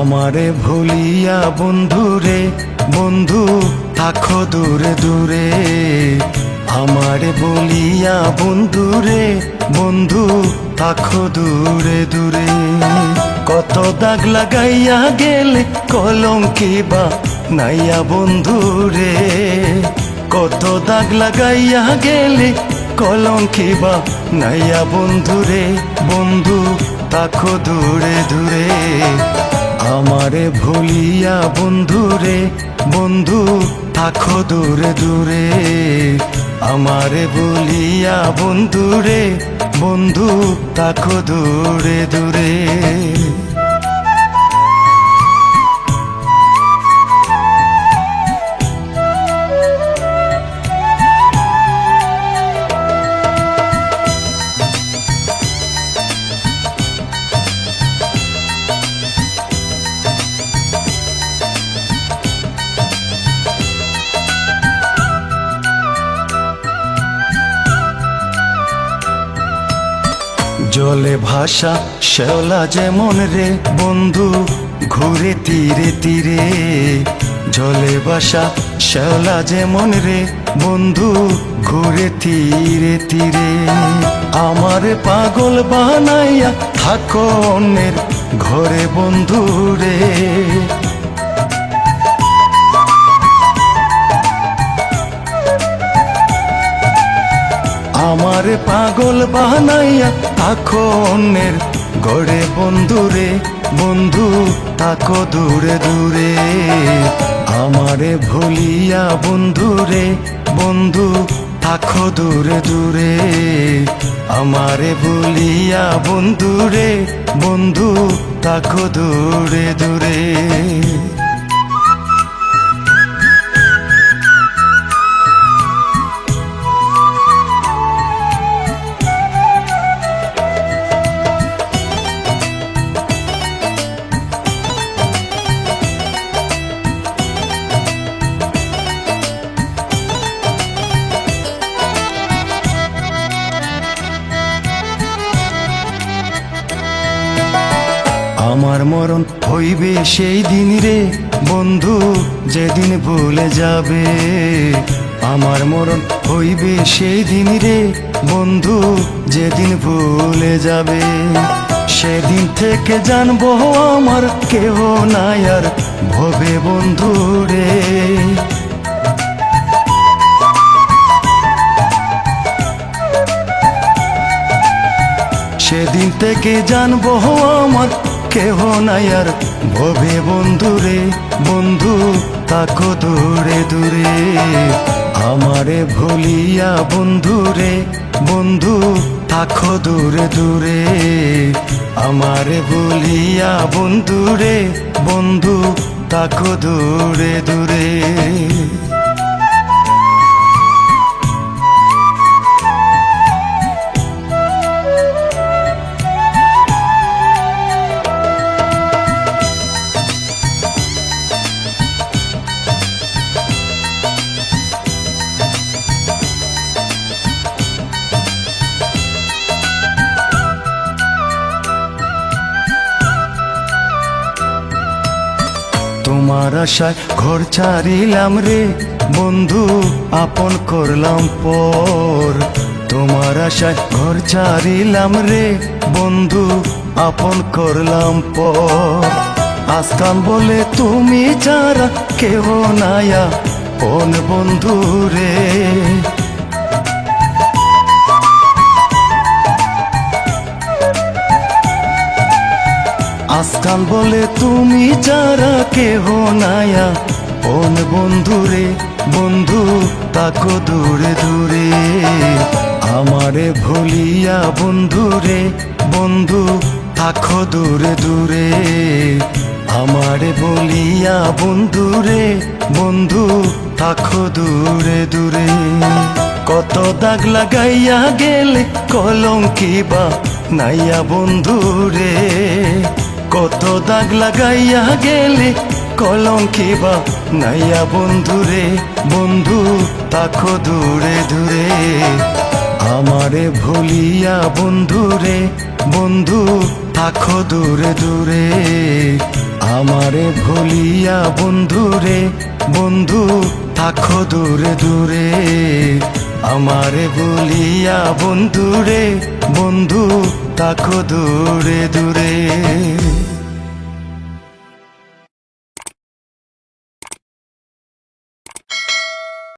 আমারে ভুলিয়া বন্ধুরে বন্ধু থাকো দূরে দূরে। আমারে বলিয়া বন্ধুরে বন্ধু থাকো দূরে দূরে। কত দাগ লাগাইয়া গেলে কলঙ্কি বা নাইয়া বন্ধুরে। কত দাগ লাগাইয়া গেলে কলঙ্কি বা নাইয়া বন্ধুরে বন্ধু থাকো দূরে দূরে। আমারে ভুলিয়া বন্ধুরে বন্ধু থাকো দূরে দূরে। আমারে ভুলিয়া বন্ধুরে বন্ধু থাকো দূরে দূরে। জলে ভাষা শ্যাওলা যেমন রে বন্ধু ঘুরে তীরে তীরে। জলে ভাষা শ্যাওলা যেমন রে বন্ধু ঘুরে তীরে তীরে। আমার পাগল বানাইয়া থাকো অন্যের ঘরে বন্ধু রে। আমার পাগল বানাইয়া থাকো অন্যের গড়ে বন্ধুরে বন্ধু থাকো দূরে দূরে। আমারে ভুলিয়া বন্ধুরে বন্ধু থাকো দূরে দূরে। আমারে ভুলিয়া বন্ধুরে বন্ধু থাকো দূরে দূরে। আমার মরণ হইবে সেই দিন রে বন্ধু যেদিন ভুলে যাবে। আমার মরণ হইবে সেই দিন রে বন্ধু যেদিন ভুলে যাবে। সেদিন থেকে জানবো আমার কেহ নাই আর ভবে বন্ধু রে। সেদিন থেকে জানবো আমার কেহ নাই আর ভবে বন্ধুরে বন্ধু থাকো দূরে দূরে। আমারে ভুলিয়া বন্ধুরে বন্ধু থাকো দূরে দূরে। আমারে ভুলিয়া বন্ধুরে বন্ধু থাকো দূরে দূরে। তোমার আশায় ঘর ছাড়িলাম রে বন্ধু আপন করলাম পর। তোমার আশায় ঘর ছাড়িলাম রে বন্ধু আপন করলাম পর। আসতাম বলে তুমি যারা কেহ নায়া কোন বন্ধু রে। আসতাম বলে তুমি যারা কেহ নায়া কোন বন্ধুরে বন্ধু থাকো দূরে দূরে। আমারে ভুলিয়া বন্ধুরে বন্ধু থাকো দূরে দূরে। আমারে বলিয়া বন্ধুরে বন্ধু থাকো দূরে দূরে। কত দাগ লাগাইয়া গেলে কলঙ্কি বা নাইয়া বন্ধুরে। কত দাগ লাগাইয়া গেলে কলঙ্কি বা নাইয়া বন্ধুরে বন্ধু থাকো দূরে দূরে। আমারে ভুলিয়া বন্ধুরে বন্ধু থাকো দূরে দূরে। আমার আমারে ভুলিয়া বন্ধুরে বন্ধু থাকো দূরে দূরে আমারে ভুলিয়া বন্ধুরে বন্ধু থাকো দূরে দূরে